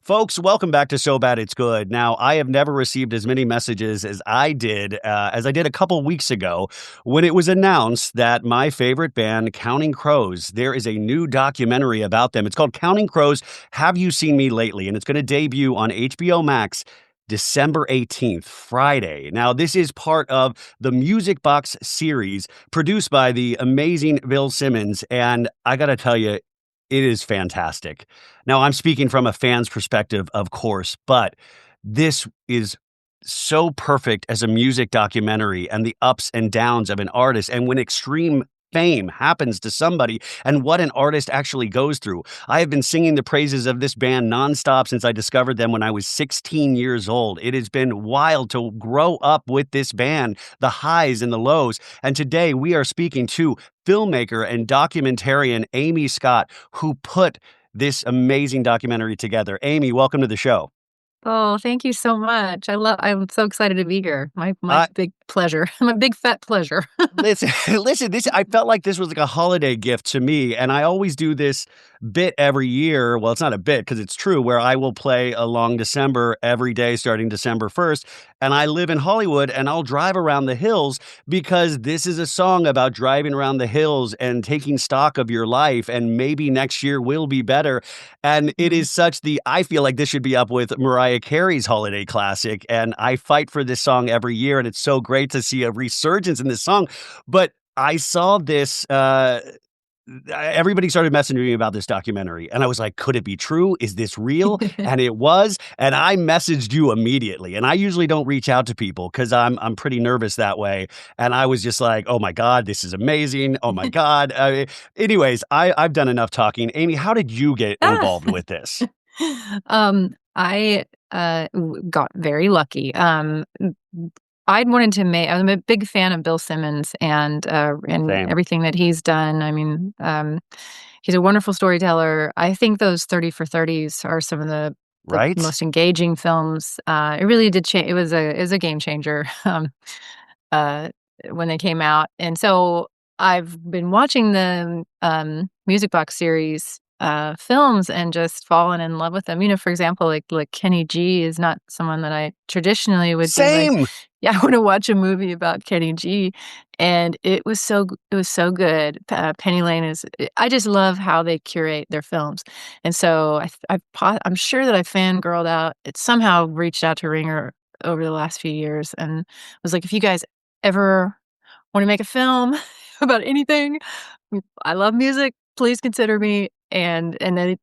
Folks, welcome back to So Bad It's Good. Now, I have never received as many messages as I did a couple weeks ago when it was announced that my favorite band, Counting Crows, there is a new documentary about them. It's called Counting Crows, Have You Seen Me Lately? And it's going to debut on HBO Max December 18th, Friday. Now, this is part of the Music Box series produced by the amazing Bill Simmons. And I got to tell you, it is fantastic. Now, I'm speaking from a fan's perspective, of course, but this is so perfect as a music documentary and the ups and downs of an artist and when extreme fame happens to somebody and what an artist actually goes through. I have been singing the praises of this band nonstop since I discovered them when I was 16 years old. It has been wild to grow up with this band, the highs and the lows. And today we are speaking to filmmaker and documentarian Amy Scott, who put this amazing documentary together. Amy, welcome to the show. Oh, thank you so much. I'm so excited to be here. My Uh, big pleasure. My big fat pleasure. listen, listen, this I felt like this was like a holiday gift to me, and I always do this bit every year. Well, it's not a bit because it's true, where I will play a long December every day starting December 1st. And I live in Hollywood and I'll drive around the hills because this is a song about driving around the hills and taking stock of your life, and maybe next year will be better. And it Mhm. is I feel like this should be up with Mariah Carey's holiday classic. And I fight for this song every year. And it's so great to see a resurgence in this song. But I saw everybody started messaging me about this documentary. And I was like, could it be true? Is this real? And it was. And I messaged you immediately. And I usually don't reach out to people because I'm pretty nervous that way. And I was just like, oh my God, this is amazing. Oh my God. Anyways, I've done enough talking. Amy, how did you get Ah. involved with this? I got very lucky. I'd wanted to make I'm a big fan of Bill Simmons and Same. everything that he's done. I mean, he's a wonderful storyteller. I think those 30 for 30s are some of the Right? most engaging films. It really did change. It was a game changer. Uh, when they came out. And so I've been watching the Music Box series films and just fallen in love with them. For example, like Kenny G is not someone that I traditionally would be like, Same. yeah, I want to watch a movie about Kenny G. And it was so good. Penny Lane I just love how they curate their films. And so I'm sure that I fangirled out. It somehow reached out to Ringer over the last few years and was like, if you guys ever want to make a film about anything, I love music, please consider me. And then,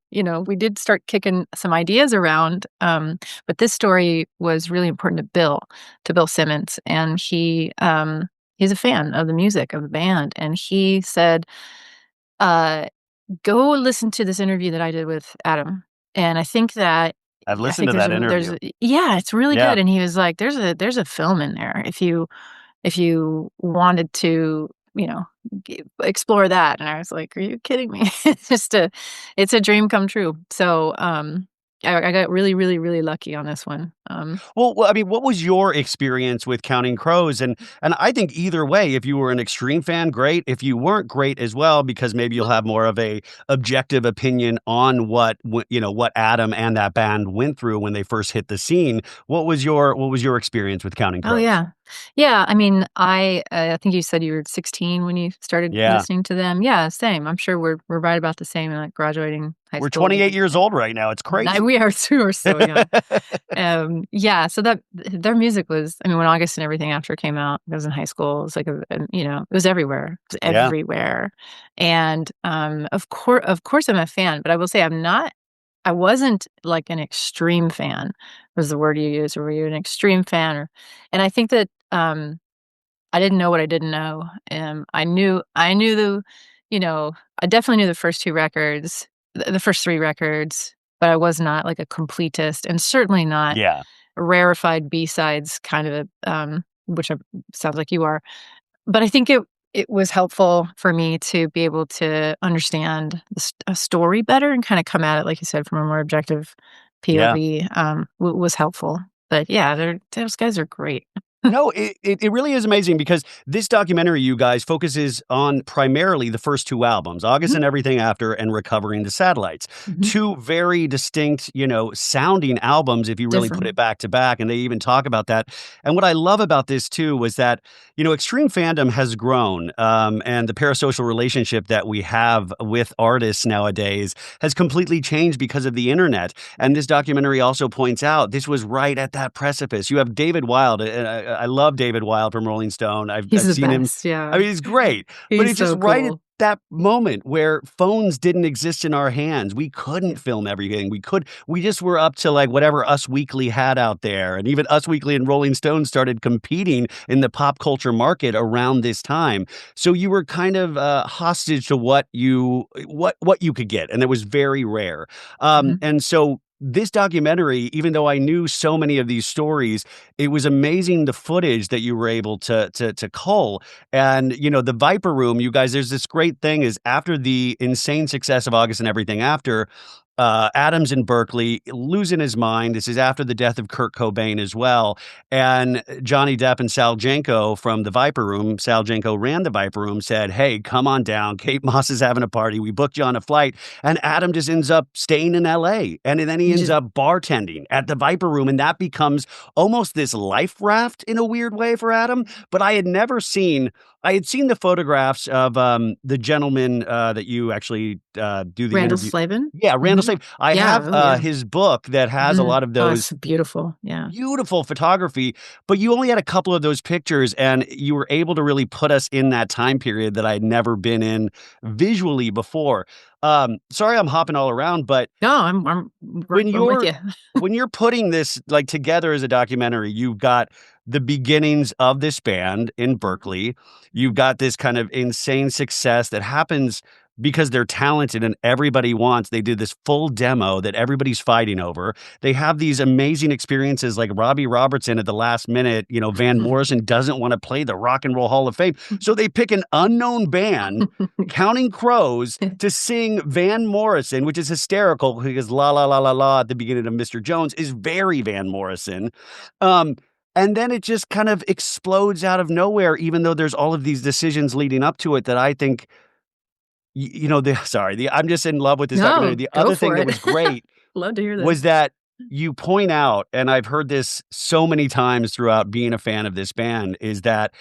we did start kicking some ideas around. But this story was really important to Bill Simmons. And he's a fan of the music of the band. And he said, uh, go listen to this interview that I did with Adam. And I've I listened think to that interview. yeah, it's really Yeah. good. And he was like, there's a film in there if you wanted to, explore that. And I was like, are you kidding me? It's a dream come true. So, I got really, really, really lucky on this one. Well, I mean, what was your experience with Counting Crows? And I think either way, if you were an extreme fan, great. If you weren't, great as well, because maybe you'll have more of a objective opinion on what Adam and that band went through when they first hit the scene. What was your experience with Counting Oh, Crows? yeah. Yeah, I mean, I think you said you were 16 when you started Yeah, listening to them. Yeah, same. I'm sure we're right about the same, like, graduating high we're school. 28 years old right now. It's crazy. We are so young. Yeah, so their music was I mean, when August and Everything After came out, I was in high school, it was like it was everywhere. It was Yeah. everywhere. And, of course I'm a fan, but I will say I wasn't like an extreme fan, was the word you used. Were you an extreme fan? And I think that, I didn't know what I didn't know. I knew I definitely knew the first 2 records, the first 3 records, but I was not like a completist and certainly not Yeah. a rarefied B-sides kind of which sounds like you are. But I think it was helpful for me to be able to understand a story better and kinda come at it, like you said, from a more objective Yeah. POV, was helpful. But yeah, those guys are great. No, it really is amazing because this documentary, you guys, focuses on primarily the first 2 albums, August Mhm, and Everything After and Recovering the Satellites. mhm. 2 very distinct, sounding albums if you really put it Different. back to back, and they even talk about that. And what I love about this too was that, extreme fandom has grown, and the parasocial relationship that we have with artists nowadays has completely changed because of the internet. And this documentary also points out this was right at that precipice. You have David Wild. I love David Wild from Rolling Stone. He's I've the seen him. best, I yeah. mean, he's great, but He's it's just so right at cool. that moment where phones didn't exist in our hands. We couldn't film everything. We just were up to like whatever Us Weekly had out there. And even Us Weekly and Rolling Stone started competing in the pop culture market around this time. So you were kind of hostage to what you could get, and it was very rare. Mhm. And so this documentary, even though I knew so many of these stories, it was amazing the footage that you were able to cull. And the Viper Room, you guys, there's this great thing is after the insane success of August and Everything After, Adam's in Berkeley, losing his mind. This is after the death of Kurt Cobain as well. And Johnny Depp and Sal Janko from the Viper Room, Sal Janko ran the Viper Room, said, "Hey, come on down. Kate Moss is having a party. We booked you on a flight." And Adam just ends up staying in LA. And then he You ends just up bartending at the Viper Room. And that becomes almost this life raft in a weird way for Adam. But I had seen the photographs of the gentleman that you actually do the Randall interview. Slavin? Yeah, Randall Mhm. Slave. I Yeah, have, oh, yeah. his book that has a Mhm. lot of Oh, those it's beautiful, yeah. beautiful photography, but you only had a couple of those pictures, and you were able to really put us in that time period that I'd never been in visually before. Sorry I'm hopping all around, but No, I'm when I'm with you're you. when you're putting this, like, together as a documentary, you've got the beginnings of this band in Mhm. Berkeley. You've got this kind of insane success that happens because they're talented and everybody wants they did this full demo that everybody's fighting over. They have these amazing experiences like Robbie Robertson at the last minute, Van Morrison doesn't wanna play the Rock and Roll Hall of Fame, so they pick an unknown band, Counting Crows, to sing Van Morrison, which is hysterical because "La La La La La" at the beginning of Mr. Jones is very Van Morrison. Um, and then it just kind of explodes out of nowhere, even though there's all of these decisions leading up to it that I think, I'm just in love with this documentary. No, The go other thing for that it. was great Love to hear this. was that you point out, and I've heard this so many times throughout being a fan of this band, is that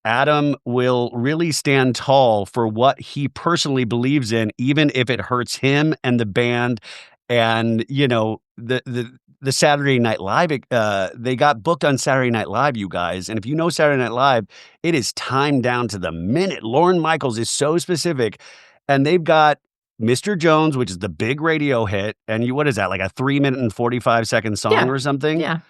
Adam will really stand tall for what he personally believes in, even if it hurts him and the band. And, the Saturday Night Live, they got booked on Saturday Night Live, you guys. And if you know Saturday Night Live, it is timed down to the minute. Lorne Michaels is so specific. And they've got Mr. Jones, which is the big radio hit, and what is that, like a 3-minute and 45-second song Yeah, or something? yeah.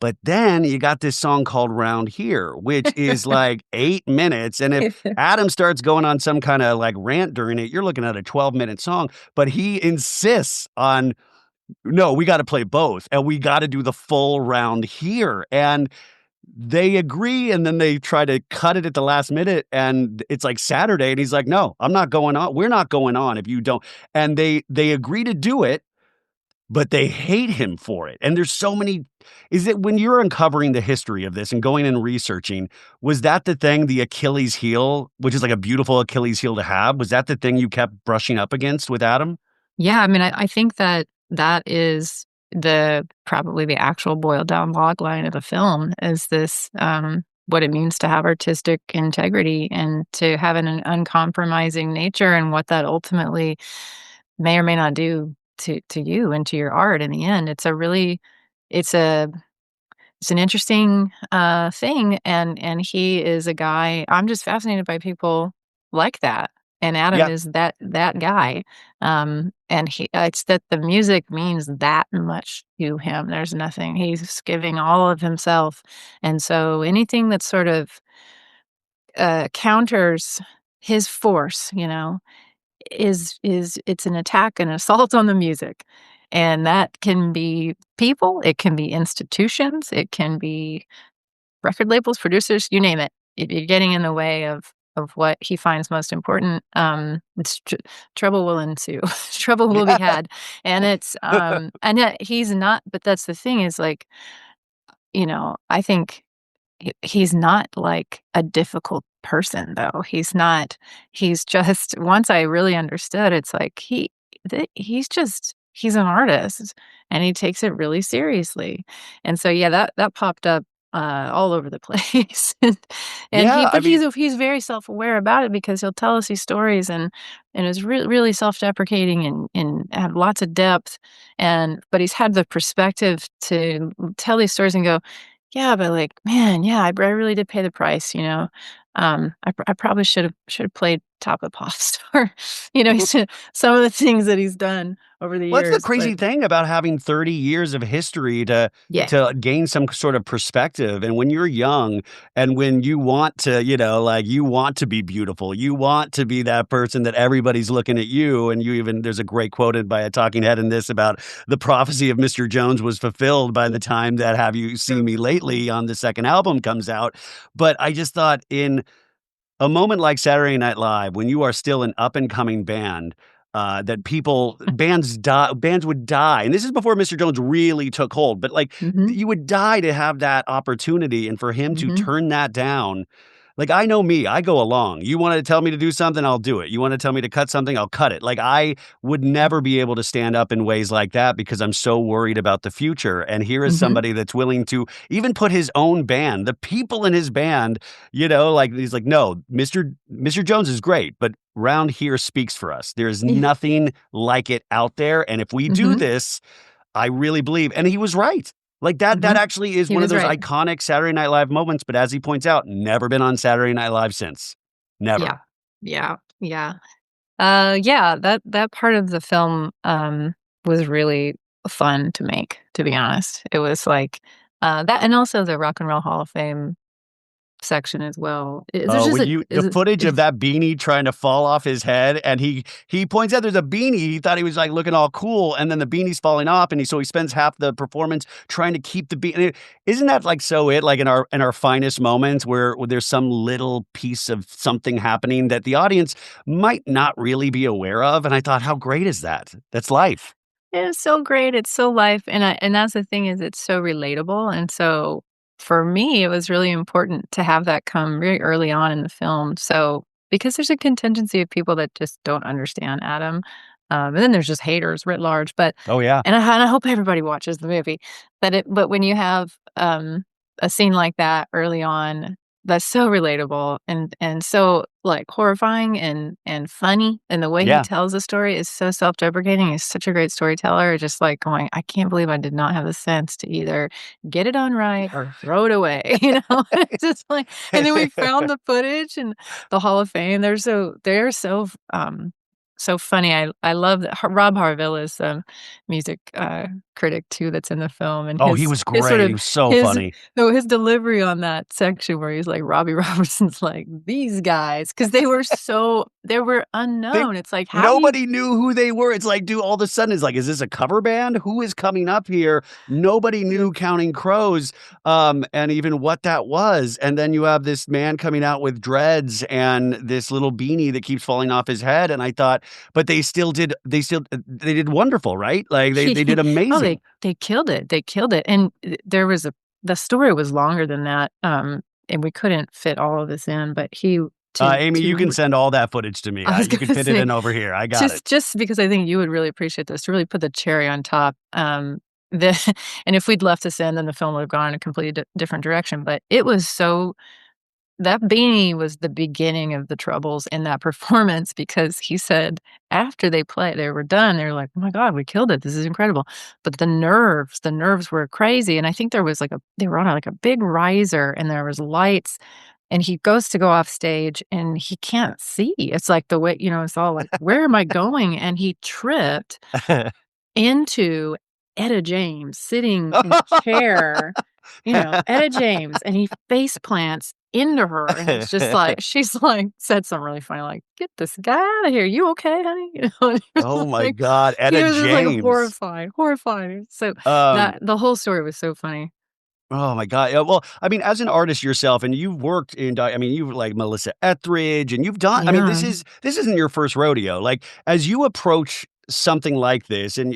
But then you got this song called "Round Here," which is like 8 minutes, and if Adam starts going on some kinda, like, rant during it, you're looking at a 12-minute song, but he insists on, "No, we gotta play both, and we gotta do the full round here," and they agree, and then they try to cut it at the last minute, and it's like Saturday, and he's like, "No, I'm not going on. We're not going on if you don't." And they agree to do it, but they hate him for it. And there's so many is it when you're uncovering the history of this and going and researching, was that the thing, the Achilles heel, which is like a beautiful Achilles heel to have? Was that the thing you kept brushing up against with Adam? Yeah, I mean, I think that that is the probably the actual boiled down log line of the film is this, what it means to have artistic integrity and to have an uncompromising nature and what that ultimately may or may not do to you and to your art in the end. It's a it's an interesting, thing, and he is a guy I'm just fascinated by people like that, and Adam Yeah. is that guy, and it's that the music means that much to him, there's nothing he's giving all of himself, and so anything that sort of, counters his force, is it's an attack, an assault on the music, and that can be people, it can be institutions, it can be record labels, producers, you name it. You're getting in the way of what he finds most important, it's trouble will ensue. Trouble will be Yeah. had, and and yet he's not but that's the thing is, like, I think he's not, like, a difficult person, though. He's just once I really understood, it's like he's an artist, and he takes it really seriously. And so, yeah, that popped up, all over the place. And Yeah, I mean, he's very self-aware about it because he'll tell us these stories and is really self-deprecating and have lots of depth, but he's had the perspective to tell these stories and go, "Yeah, but, like, man, yeah, I really did pay the price, you know? I probably should've played Top of the Pops," or, w he's some of the things that he's done over the what's the years, but crazy thing about having 30 years of history yeah. to gain some sort of perspective, and when you're young and when you want to, like, you want to be beautiful, you want to be that person that everybody's looking at you, and you even there's a great quoted by a talking head in this about the prophecy of Mr. Jones was fulfilled by the time that Have You Seen Me Lately on the second album comes out, but I just thought in a moment like Saturday Night Live, when you are still an up and coming band, that bands would die, and this is before Mr. Jones really took hold, but, like, Mhm, you would die to have that opportunity, and for him to mhm, turn that down, like, I know me, I go along. You wanna tell me to do something, I'll do it. You wanna tell me to cut something, I'll cut it. Like, I would never be able to stand up in ways like that because I'm so worried about the future, and here is mhm. somebody that's willing to even put his own band, the people in his band, like, he's like, "No, Mr. Jones is great, but round here speaks for us. There's Yeah, nothing like it out there, and if we do mhm, this, I really believe," and he was right. Like, that mhm. actually is He one of was those right. iconic Saturday Night Live moments, but as he points out, never been on Saturday Night Live since. Yeah. Never. Yeah, yeah. Yeah, that part of the film, was really fun to make, to be honest. It was like, that and also the Rock and Roll Hall of Fame section as well. There's Oh, just when a you the is it footage of that beanie trying to fall off his head, and he points out there's a beanie, he thought he was, like, looking all cool, and then the beanie's falling off, and he spends half the performance trying to keep the beanie. Isn't that, like, so it, like, in our finest moments where there's some little piece of something happening that the audience might not really be aware of, and I thought, "How great is that?" That's life. It's so great, it's so life, and that's the thing is it's so relatable, and so, for me, it was really important to have that come very early on in the film, so because there's a contingency of people that just don't understand Adam, and then there's just haters writ large, but Oh, yeah. and I hope everybody watches the movie, but when you have, a scene like that early on, that's so relatable and so, like, horrifying and funny, and the way he Yeah. tells the story is so self-deprecating, he's such a great storyteller, just, like, going, "I can't believe I did not have the sense to either get it done right or throw it away," you know? It's just like and then we found the footage and the Hall of Fame, so funny, I love that Rob Harville is the music, critic too that's in the film, and Oh, he was his sort great, he of was so his funny. no, his delivery on that section where he's like, Robbie Robertson's like, "These guys, because they were They unknown, it's like, how do you nobody knew who they were. It's like, dude, all of a sudden, it's like, is this a cover band? Who is coming up here? Nobody yeah. knew Counting Crows, and even what that was. And then you have this man coming out with dreads and this little beanie that keeps falling off his head. And I thought, but they did wonderful, right? Like they did Oh, amazing. they killed it, and there was a the story was longer than that, and we couldn't fit all of this in, but he Amy, you can to send all that footage to me. I was You can gonna fit it say in over here. I got it. just because I think you would really appreciate this, to really put the cherry on top, the and if we'd left this in, then the film would have gone in a completely different direction, but it was so that beanie was the beginning of the troubles in that performance because he said after they were done, they were like, "Oh my god, we killed it, this is incredible." But the nerves were crazy, and I think there was like they were on, like, a big riser, and there was lights, and he goes to go off stage, and he can't see. It's like the way it's all like, "Where am I going?" And he tripped into Etta James sitting in a chair, Etta James, and he face plants into her, and it's just like she's like said something really funny, like, "Get this guy out of here. You okay, honey?" And he Oh was my like God, he Etta was just, like, James. horrified, horrified. So Um, that the whole story was so funny. Oh my god, yeah, well, I mean, as an artist yourself, and you've worked in I mean, you've like Melissa Etheridge, and you've done I mean, Yeah. this isn't your first rodeo, like, as you approach something like this, and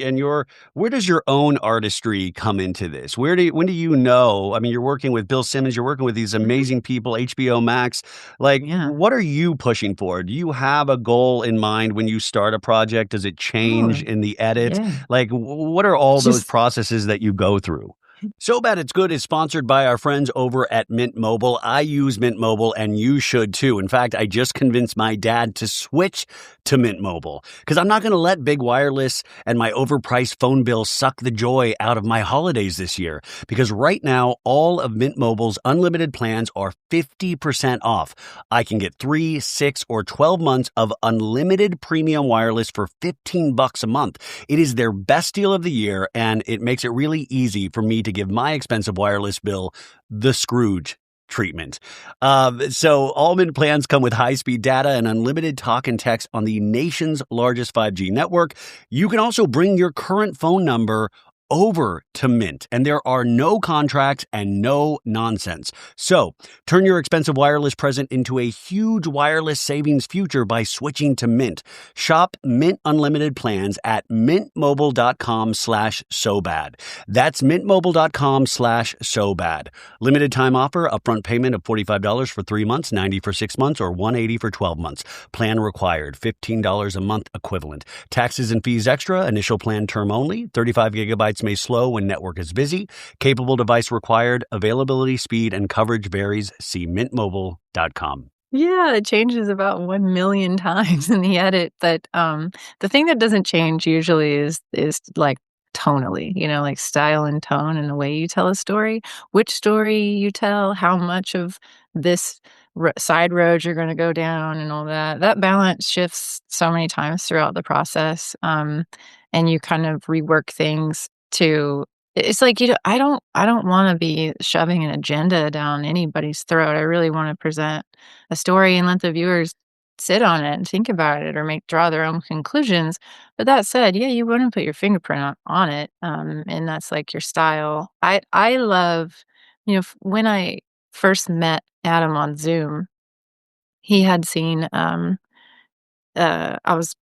where does your own artistry come into this? When do you know? I mean, you're working with Bill Simmons, you're working with these Mhm. amazing people, HBO Max. Like, Yeah. what are you pushing for? Do you have a goal in mind when you start a project? Does it change Oh, in the edit? yeah. Like, what are all those Just processes that you go through? So Bad It's Good is sponsored by our friends over at Mint Mobile. I use Mint Mobile and you should too. In fact, I just convinced my dad to switch to Mint Mobile because I'm not going to let big wireless and my overpriced phone bill suck the joy out of my holidays this year. Because right now, all of Mint Mobile's unlimited plans are 50% off. I can get 3, 6, or 12 months of unlimited premium wireless for $15 a month. It is their best deal of the year, and it makes it really easy for me to give my expensive wireless bill the Scrooge treatment. So all Mint plans come with high-speed data and unlimited talk and text on the nation's largest 5G network. You can also bring your current phone number over to Mint, and there are no contracts and no nonsense. So turn your expensive wireless present into a huge wireless savings future by switching to Mint. Shop Mint Unlimited plans at mintmobile.com/sobad. That's mintmobile.com/sobad. Limited time offer, upfront payment of $45 for 3 months, $90 for 6 months, or $180 for 12 months. Plan required, $15 a month equivalent. Taxes and fees extra, initial plan term only, 35 gigabytes may slow when network is busy. Capable device required, availability, speed, and coverage varies. See mintmobile.com. yeah, it changes about 1,000,000 times in the edit, but, the thing that doesn't change usually is, like, tonally, like, style and tone and the way you tell a story, which story you tell, how much of this side road you're gonna go down and all that. That balance shifts so many times throughout the process, and you kind of rework things to it's like, I don't wanna be shoving an agenda down anybody's throat. I really wanna present a story and let the viewers sit on it and think about it or draw their own conclusions. But that said, yeah, you wanna put your fingerprint on it, and that's, like, your style. I love when I first met Adam on Zoom, he had seen, I was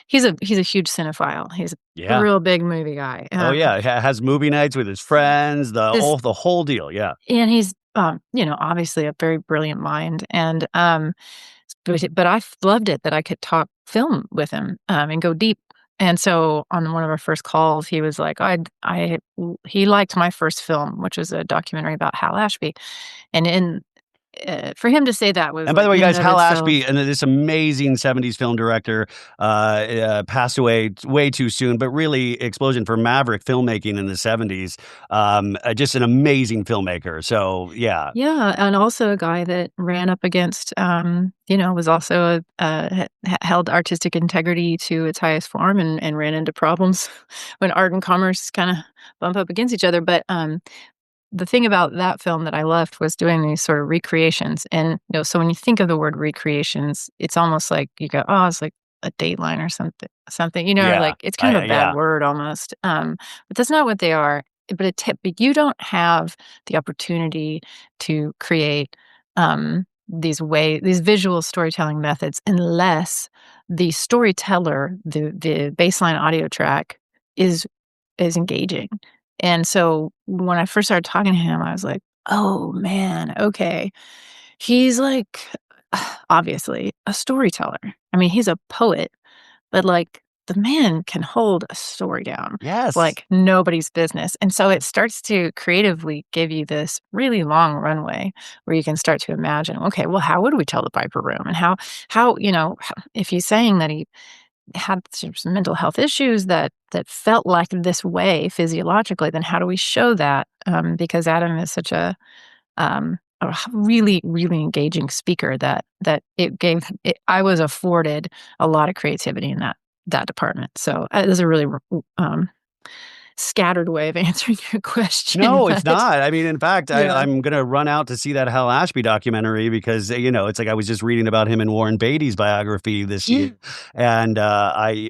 he's a huge cinephile. He's a Yeah. real big movie guy, Oh, yeah. Has movie nights with his friends, this the whole deal. Yeah. and he's, obviously a very brilliant mind, and, but I loved it that I could talk film with him, and go deep, and so on one of our first calls, he was like, he liked my first film, which was a documentary about Hal Ashby, and for him to say that was, And by the like, way, in and guys, of Hal Ashby, itself. and this amazing '70s film director, passed away way too soon, but really explosion for maverick filmmaking in the '70s. Just an amazing filmmaker. So, yeah. Yeah, and also a guy that ran up against, was also held artistic integrity to its highest form and ran into problems when art and commerce kinda bump up against each other, but, the thing about that film that I loved was doing these sort of recreations, and, so when you think of the word recreations, it's almost like you go, "Oh, it's like a Dateline or something," Yeah. like, it's kind of a bad Yeah. word almost, but that's not what they are, but you don't have the opportunity to create, these visual storytelling methods unless the storyteller, the baseline audio track is engaging. And so when I first started talking to him, I was like, "Oh, man, okay." He's like, obviously a storyteller. I mean, he's a poet, but, like, the man can hold a story down Yes. like nobody's business, and so it starts to creatively give you this really long runway where you can start to imagine, "Okay, well, how would we tell the Piper Room?" And if he's saying that he had some mental health issues that felt like this way physiologically, then how do we show that? Because Adam is such a really, really engaging speaker that I was afforded a lot of creativity in that department. So, it was a really scattered way of answering your question, No, it's but not. I mean, in fact, yeah. I'm gonna run out to see that Hal Ashby documentary because, it's like I was just reading about him in Warren Beatty's biography this year, Yeah. and,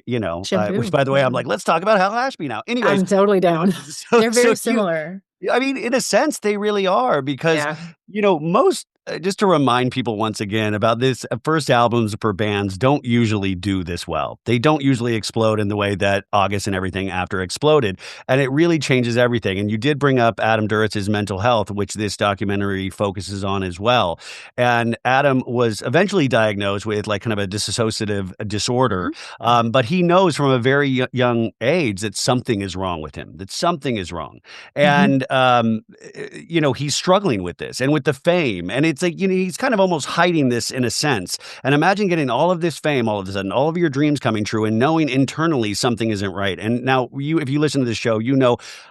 which Shampoo, by the way, I'm yeah. like, "Let's talk about Hal Ashby now." Anyways, I'm totally down. so They're so very you similar. I mean, in a sense, they really are because Yeah. Most just to remind people once again about this, first albums for bands don't usually do this well. They don't usually explode in the way that August and everything after exploded, and it really changes everything. And you did bring up Adam Duritz's mental health, which this documentary focuses on as well. And Adam was eventually diagnosed with like kind of a dissociative disorder, Mhm. but he knows from a very young age that something is wrong with him, that something is wrong. Mhm. And, he's struggling with this and with the fame. And it's like, he's kind of almost hiding this in a sense. And imagine getting all of this fame all of a sudden, all of your dreams coming true and knowing internally something isn't right. And now if you listen to this show,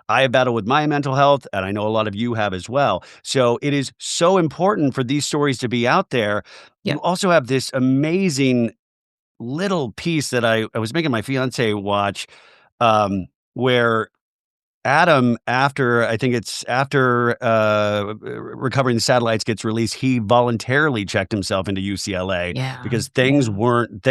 I have battled with my mental health and I know a lot of you have as well. So it is so important for these stories to be out there. Yeah. You also have this amazing little piece that I was making my fiance watch, where Adam, after I think it's after, Recovering the Satellites gets released, he voluntarily checked himself into UCLA Yeah. because Yeah. things weren't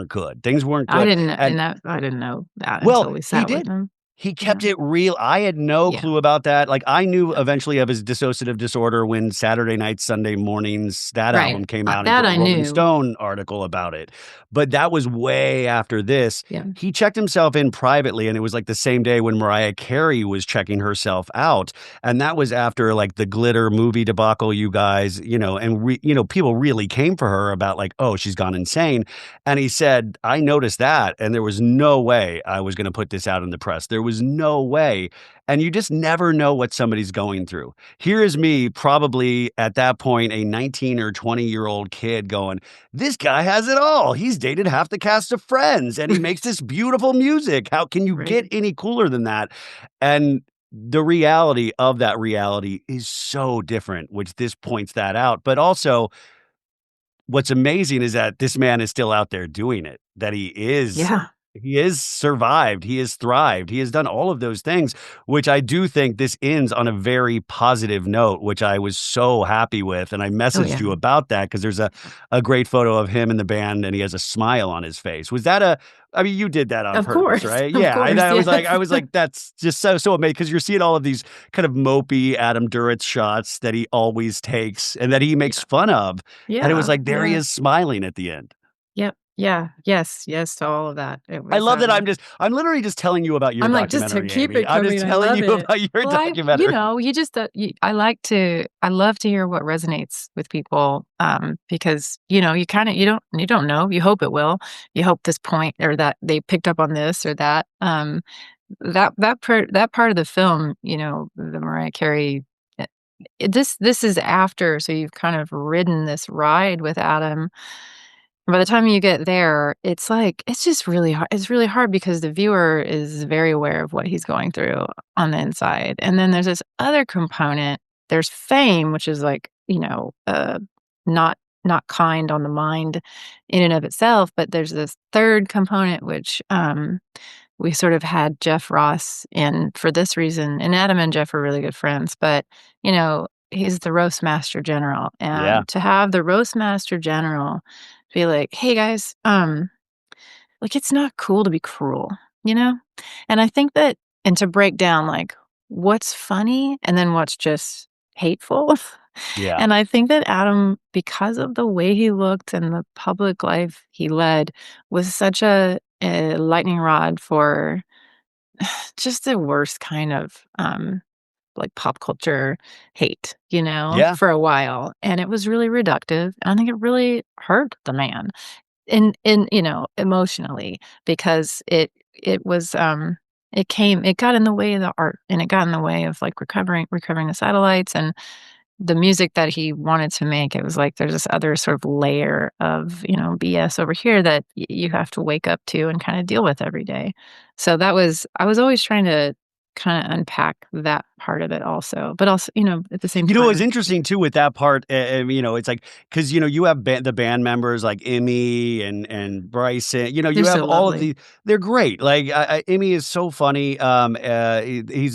good. Things weren't good, and I didn't know that well, until we he sat with did. him. He Yeah. kept it real. I had no Yeah. clue about that. Like, I knew Yeah. eventually of his dissociative disorder when Saturday Night, Sunday Mornings, that Right. album came out, and he That wrote a I Rolling knew. Stone article about it. But that was way after this. Yeah. He checked himself in privately, and it was like the same day when Mariah Carey was checking herself out. And that was after like the Glitter movie debacle, you guys, and people really came for her about like, oh, she's gone insane. And he said, I noticed that, and there was no way I was going to put this out in the press. There was no way. And you just never know what somebody's going through. Here is me, probably at that point, a 19 or 20-year-old kid going, this guy has it all. He's dated half the cast of Friends and he makes this beautiful music. How can you get Right. any cooler than that? And the reality of that reality is so different, which this points that out. But also, what's amazing is that this man is still out there doing it, that Yeah. he is survived, he has thrived, he has done all of those things, which I do think this ends on a very positive note, which I was so happy with, and I Oh, messaged yeah. you about that because there's a great photo of him in the band, and he has a smile on his face. Was that a I mean, you did that on Of purpose, course. right? Of Yeah, course. I Yes. was like, that's just so amazing because you're seeing all of these kind of mopey Adam Duritz shots that he always takes and that he makes Yeah. fun of, and it was Yeah. like, there he Yeah. is smiling at the end. Yep. Yeah. Yes. Yes to all of that. It I was, love that I'm literally just telling you about your I'm like, "Just to documentary, keep Amy. it I'm just coming, I telling love you it." about your Well, documentary. you just, I love to hear what resonates with people, because, you don't know, you hope it will. You hope this point or that they picked up on this or that, that part of the film, the Mariah Carey, eh, this is after, so you've kind of ridden this ride with Adam. By the time you get there, it's like it's just really hard it's really hard because the viewer is very aware of what he's going through on the inside, and then there's this other component. There's fame, which is like, not not kind on the mind in and of itself, but there's this third component which, we sort of had Jeff Ross in for this reason, and Adam and Jeff are really good friends, but, he's the roast master general, Yeah, and to have the roast master general be like, "Hey, guys, like, it's not cool to be cruel," you know? And I think that and to break down, like, what's funny and then what's just hateful. yeah, And I think that Adam, because of the way he looked and the public life he led, was such a lightning rod for just the worst kind of, like, pop culture hate, yeah, for a while, and it was really reductive, and I think it really hurt the man emotionally because it was, it got in the way of the art, and it got in the way of, like, recovering the satellites and the music that he wanted to make. It was like there's this other sort of layer of, BS over here that you have to wake up to and kinda deal with every day. So that was I was always trying to kinda unpack that part of it also, but also, at the same It's time, interesting too with that part, it's like because you have the band members like Emmy and Bryson, they're you have so all of lovely. the they're great, like, Emmy is so funny, he's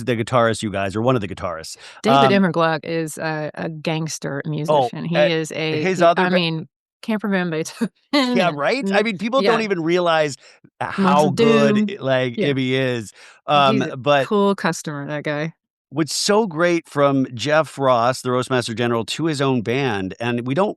the guitarist, you guys, or one of the guitarists, David um Immergluck is a gangster oh, musician. He is his other I mean, can't prevent Beethoven Yeah, and right? I mean, people don't yeah, even realize Months how of good, Doom. like, Yeah, Ibby is, he's a but cool customer, that guy. what's so great from Jeff Ross, the Roastmaster General, to his own band, and we don't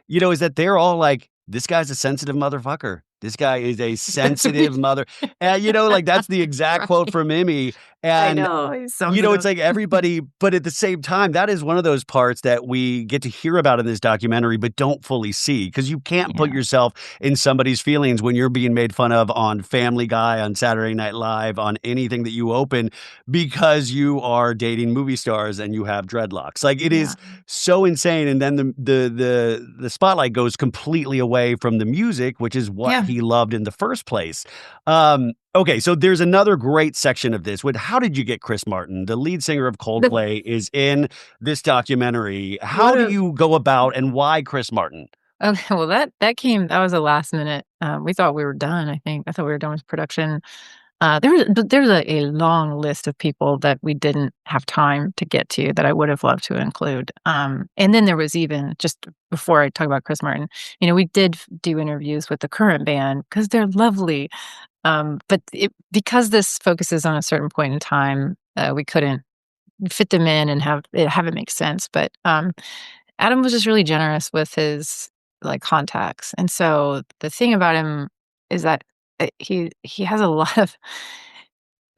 is that they're all like, "This guy's a sensitive motherfucker. This guy is a That's what he sensitive mother," and, like, that's the exact quote right. from Emmy, I and know, he's sensitive. it's like everybody but at the same time, that is one of those parts that we get to hear about in this documentary, but don't fully see because you can't put Yeah, yourself in somebody's feelings when you're being made fun of on Family Guy, on Saturday Night Live, on anything that you open because you are dating movie stars and you have dreadlocks. Like, it yeah, is so insane, and then the spotlight goes completely away from the music, which is what yeah. he loved in the first place. Okay, so there's another great section of this with how did you get Chris Martin? The lead singer of The Coldplay is in this documentary. what How do a you go about and why Chris Martin? Okay, well, that was a last minute, we thought we were done, I think. I thought we were done with production. There's a long list of people that we didn't have time to get to that I would have loved to include. And then there was even just before I talk about Chris Martin, we did do interviews with the current band because 'cause they're lovely. But because this focuses on a certain point in time, we couldn't fit them in and have it make sense. But, Adam was just really generous with his, like, contacts, and so the thing about him is that, he has a lot of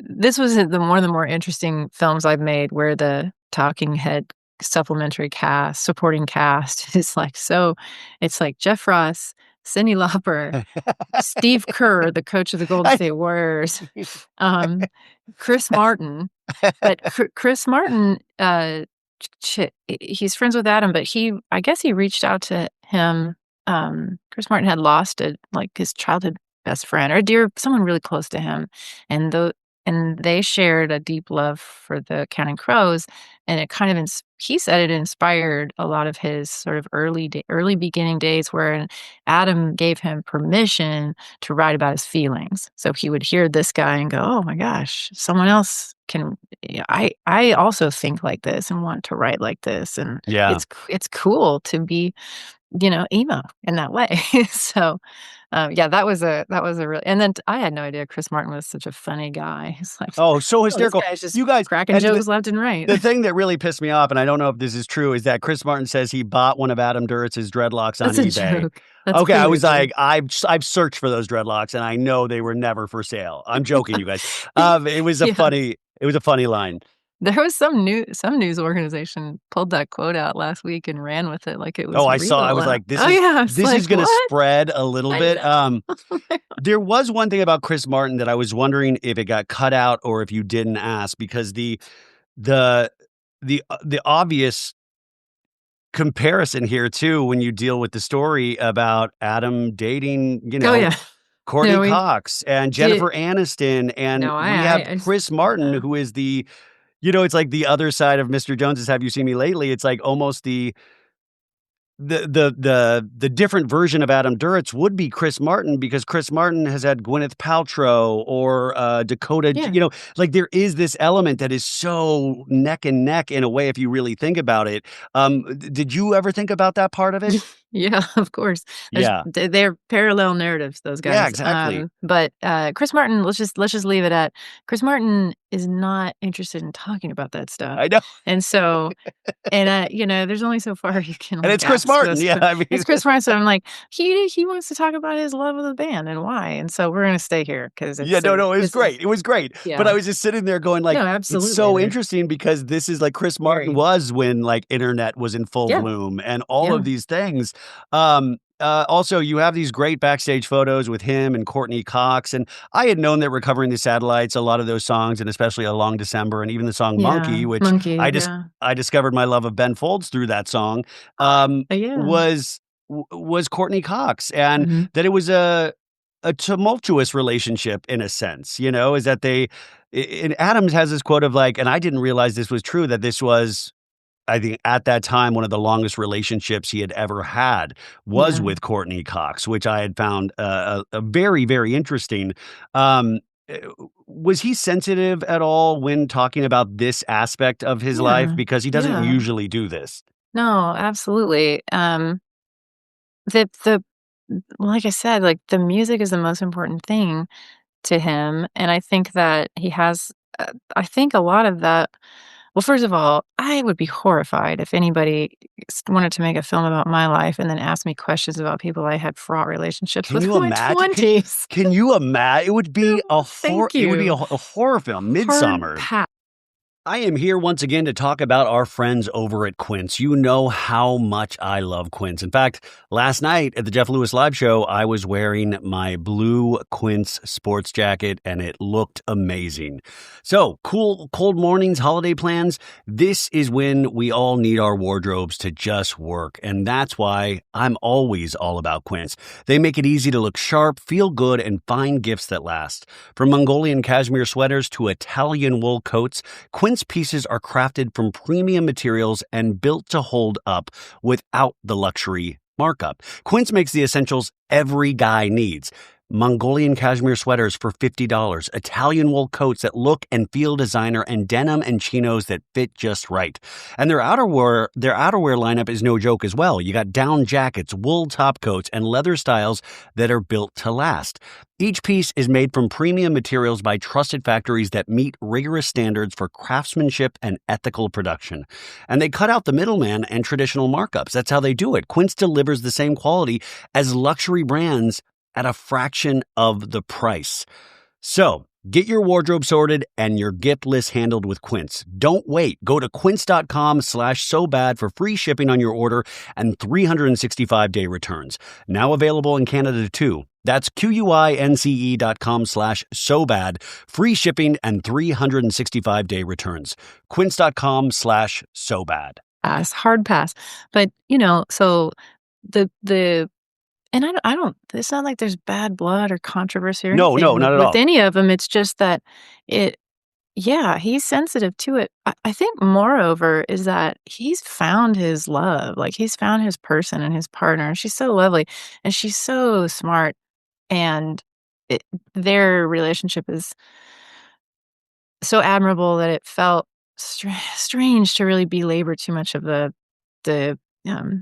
this was the one of the more interesting films I've made where the talking head supplementary cast, supporting cast is, like, so it's like Jeff Ross, Cyndi Lauper, Steve Kerr, the coach of the Golden I State Warriors, um, Chris Martin, but Chris Martin, he's friends with Adam, but I guess he reached out to him. Chris Martin had lost like his childhood best friend or dear someone really close to him, and they shared a deep love for the Counting Crows, and it kind of he said it inspired a lot of his sort of early beginning days where Adam gave him permission to write about his feelings. So he would hear this guy and go, "Oh my gosh, someone else can I also think like this and want to write like this." And Yeah. it's cool to be, emo in that way. So, yeah, that was a real and then I had no idea Chris Martin was such a funny guy. He's like, Oh, so "Oh, this hysterical. guy's just You guys cracking and jokes left and right." the thing that really pissed me off, and I don't know if this is true, is that Chris Martin says he bought one of Adam Duritz's dreadlocks on That's a eBay. joke. That's Okay, I clearly a was joke. like, I've searched for those dreadlocks, and I know they were never for sale. I'm joking, you guys. Yeah. It was a funny line. There was some news organization pulled that quote out last week and ran with it like it Oh, was I saw I real, was like, oh, yeah, it's this like, is gonna "What?" spread a little I bit. know. There was one thing about Chris Martin that I was wondering if it got cut out or if you didn't ask because the the obvious comparison here too when you deal with the story about Adam dating, Oh, yeah. Courtney No, we Cox and did Jennifer Aniston, and no, we have I just Chris Martin, yeah. who is it's like the other side of Mr. Jones's Have You Seen Me Lately? It's like almost the different version of Adam Duritz would be Chris Martin because Chris Martin has had Gwyneth Paltrow or, Dakota J Yeah. like, there is this element that is so neck and neck in a way if you really think about it. Did you ever think about that part of it? Yeah, of course. Yeah. They're parallel narratives, those Yeah, guys. exactly. But, Chris Martin, let's just leave it at Chris Martin is not interested in talking about that stuff. I know, And so and, there's only so far you can, and like, it's Chris ask Martin, those yeah, I mean it's Chris Martin, so I'm like, he wants to talk about his love of the band and why, and so we're gonna stay here because Yeah, no, no, this is it was great, but I yeah. was just sitting there going like, No, it's absolutely, so there's interesting because this is like Chris Martin very was when, like, internet was in full yeah, bloom and all yeah, of these things. Also, you have these great backstage photos with him and Courtney Cox, and I had known that Recovering the Satellites, a lot of those songs, and especially A Long December and even the song yeah, Monkey, which Monkey, yeah. I discovered my love of Ben Folds through that song, Yeah. was Courtney Cox, and Mhm. that it was a tumultuous relationship in a sense, is that and Adams has this quote of like, and I didn't realize this was true, that this was, I think at that time, one of the longest relationships he had ever had was Yeah. with Courtney Cox, which I had found a very, very interesting. Um, eh, was he sensitive at all when talking about this aspect of his life? Yeah. Because he doesn't Yeah. usually do this. No, absolutely. The like I said, like, the music is the most important thing to him, and I think that he has I think a lot of that Well, first of all, I would be horrified if anybody wanted to make a film about my life and then ask me questions about people I had fraught relationships Can with you in my imagine? 20s. Can you imagine? It would be No, thank you. a horror film, Hard Midsummer. pass. I am here once again to talk about our friends over at Quince. You know how much I love Quince. In fact, last night at the Jeff Lewis Live Show, I was wearing my blue Quince sports jacket and it looked amazing. So, cool, cold mornings, holiday plans. This is when we all need our wardrobes to just work. And that's why I'm always all about Quince. They make it easy to look sharp, feel good, and find gifts that last. From Mongolian cashmere sweaters to Italian wool coats, Quince pieces are crafted from premium materials and built to hold up without the luxury markup. Quince makes the essentials every guy needs. Mongolian cashmere sweaters for $50, Italian wool coats that look and feel designer, and denim and chinos that fit just right. And their outerwear lineup is no joke as well. You got down jackets, wool top coats, and leather styles that are built to last. Each piece is made from premium materials by trusted factories that meet rigorous standards for craftsmanship and ethical production. And they cut out the middleman and traditional markups. That's how they do it. Quince delivers the same quality as luxury brands at a fraction of the price. So, get your wardrobe sorted and your gift list handled with Quince. Don't wait. Go to quince.com/sobad for free shipping on your order and 365-day returns. Now available in Canada too. That's QUINCE.com/sobad. Free shipping and 365-day returns. Quince.com/sobad. Pass, hard pass. But, so the and I don't it's not like there's bad blood or controversy or No, no, anything not at with all. any of them. It's just that it yeah, he's sensitive to it. I think moreover is that he's found his love, like, he's found his person and his partner, and she's so lovely, and she's so smart, and it their relationship is so admirable that it felt strange to really belabor too much of the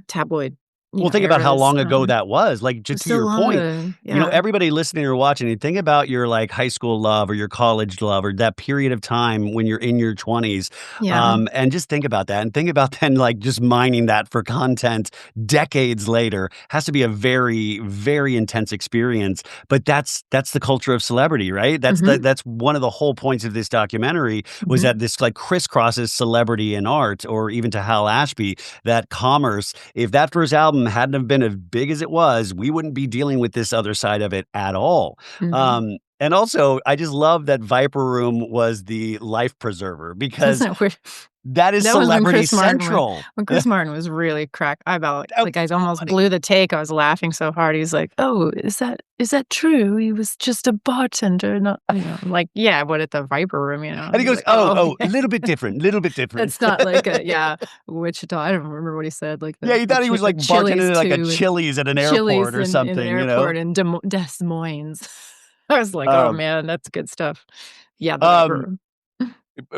tabloid, Well, think about how eras, long ago that was. Like, just to so your point, long, yeah, everybody listening or watching, and think about your like high school love or your college love or that period of time when you're in your 20s. yeah, And just think about that and think about then like just mining that for content decades later has to be a very, very intense experience. But that's the culture of celebrity, right? mhm, That's one of the whole points of this documentary was mhm. that this like crisscrosses celebrity and art, or even to Hal Ashby, that commerce. If that first album hadn't have been as big as it was, we wouldn't be dealing with this other side of it at all. Mhm. And also, I just love that Viper Room was the life preserver because Isn't that weird? that is That was when celebrity Chris Martin was central. when Chris Martin was really I about Oh, like, I almost funny. blew the take, I was laughing so hard, he's like, "Oh, is that true? He was just a bartender, not" I'm like, "Yeah, but at the Viper Room," And he He's goes, like, "Oh, "Oh, oh, a yeah." little bit different, little bit different." That's not like a yeah, Wichita, I don't remember what he said, like Yeah, he thought he was the like Chili's bartending at like a too, and Chili's at an Chili's airport or in an something, you know? airport in Des Moines. I was like, "Oh, Um, man, that's good stuff." Yeah, the Viper um Room.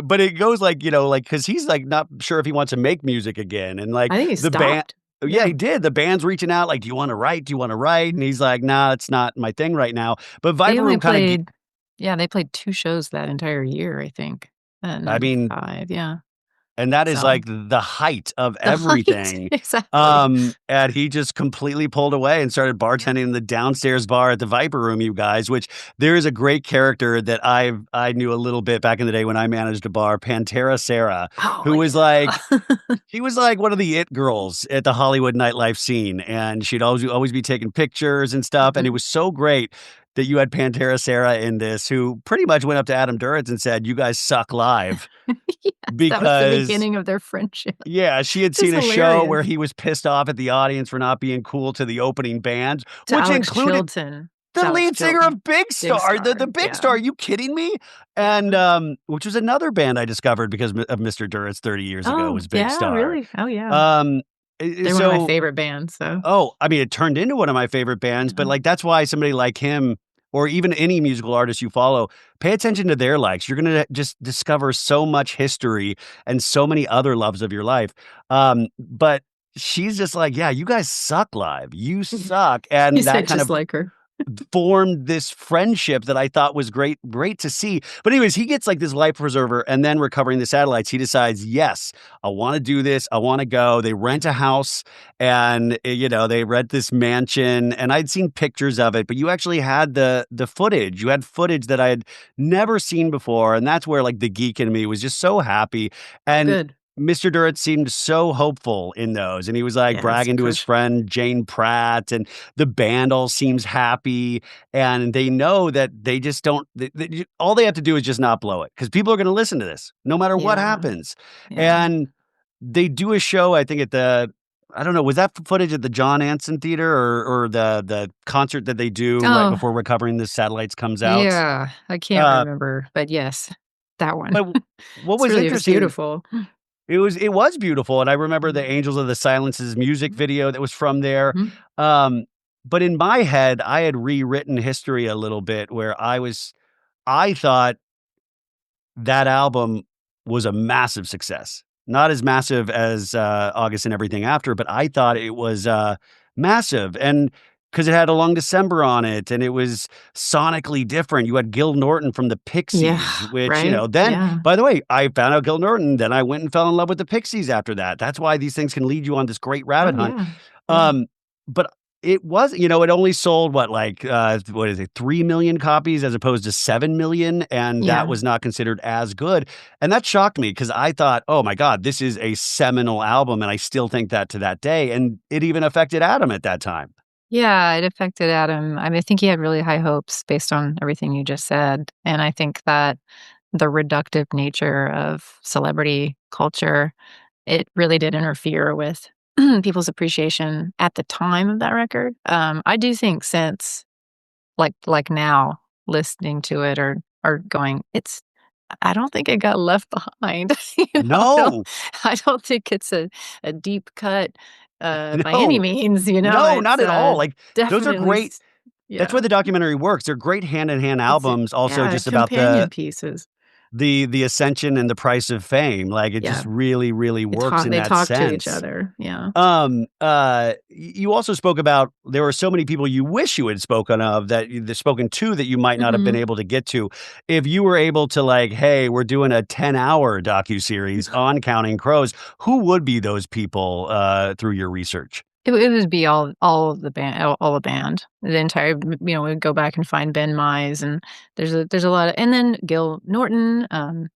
But it goes like, like, because he's, like, not sure if he wants to make music again, and, like, I think he the band. stopped. Yeah, Yeah. he did. The band's reaching out, like, "Do you wanna write? Do you wanna write?" And he's like, "Nah, it's not my thing right now." But They Viper only Room kinda played yeah, they played 2 shows that entire year, I think, I mean, 95, yeah. and that is, So, like, the height of the height, everything. exactly. And he just completely pulled away and started Yeah. bartending in the downstairs bar at the Viper Room, you guys, which there is a great character that I knew a little bit back in the day when I managed a bar, Pantera Sarah, Oh, who was like yeah. she was like one of the it girls at the Hollywood nightlife scene, and she'd always be taking pictures and stuff, and it Mhm. was so great that you had Pantera Sarah in this, who pretty much went up to Adam Duritz and said, "You guys suck live," Yes, that was the because beginning of their friendship. yeah, she had Just seen a show hilarious. where he was pissed off at the audience for not being cool to the opening band, To which Alex included Chilton. It's the Alex lead singer Chilton. of Big Big Star, the Star, Big Star, yeah. are you kidding me? And, Mhm. which was another band I discovered because of Mr. Duritz 30 years ago Oh, was Big yeah, Star. really? Oh, yeah. Um, They're one of my so favorite bands, so oh, I mean, it turned into one of my favorite bands, but, yeah. like, that's why somebody like him or even any musical artist you follow, pay attention to their likes. You're gonna just discover so much history and so many other loves of your life. But she's just like, "Yeah, you guys suck live. You suck," You and that said kind just of like her. formed this friendship that I thought was great to see. But anyways, he gets like this life preserver and then recovering the satellites, he decides, yes, I want to do this. I want to go. They rent a house and they rent this mansion and I'd seen pictures of it, but you actually had the footage. You had footage that I had never seen before. And that's where like the geek in me was just so happy. Oh, And good. Mr. Durrett seemed so hopeful in those. And he was like Yes, bragging to his Kush. friend Jane Pratt, and the band all seems happy. And they know that they just don't, all they have to do is just not blow it because people are going to listen to this no matter what Yeah, happens. yeah. And they do a show, I think, I don't know, was that footage at the John Anson Theater or the concert that they do right Oh, before Recovering the Satellites comes out? yeah, I can't Uh, remember, but yes, that one. but what was It was interesting, beautiful. it was beautiful, and I remember the Mhm, Angels of the Silences music mhm, video that was from there. mhm. Um, but in my head, I had rewritten history a little bit where I thought that album was a massive success. Not as massive as, August and Everything After, but I thought it was, massive, and because it had A Long December on it, and it was sonically different. You had Gil Norton from the Yeah, Pixies, which, right? then Yeah. by the way, I found out Gil Norton, then I went and fell in love with the Pixies after that. That's why these things can lead you on this great Oh, rabbit hunt. yeah, yeah, Um, but it was, it only sold what, like, what is it, 3,000,000 copies as opposed to 7,000,000, and that yeah. was not considered as good. And that shocked me because I thought, oh my God, this is a seminal album. And I still think that to that day. And it even affected Adam at that time. Yeah, it affected Adam. I mean, I think he had really high hopes based on everything you just said, and I think that the reductive nature of celebrity culture, it really did interfere with people's appreciation at the time of that record. I do think since, like now, listening to it or going, I don't think it got left behind, No, I don't think it's a deep cut, by any no, means, no, it's, not at all. Like, those are definitely great. s That's why yeah, the documentary works. They're great hand in hand it's albums, also yeah, just about the companion pieces. the ascension and the price of fame. Like, it just Yeah, really, really works in they that talk to each sense. other, yeah. You also spoke about there were so many people you wish you had spoken to that you might not have been Mhm. able to get to. If you were able to like, hey, we're doing a 10-hour docuseries on Counting Crows, who would be those people through your research? It would be all of the band all the band. The entire we'd go back and find Ben Mize, and there's a lot of and then Gil Norton,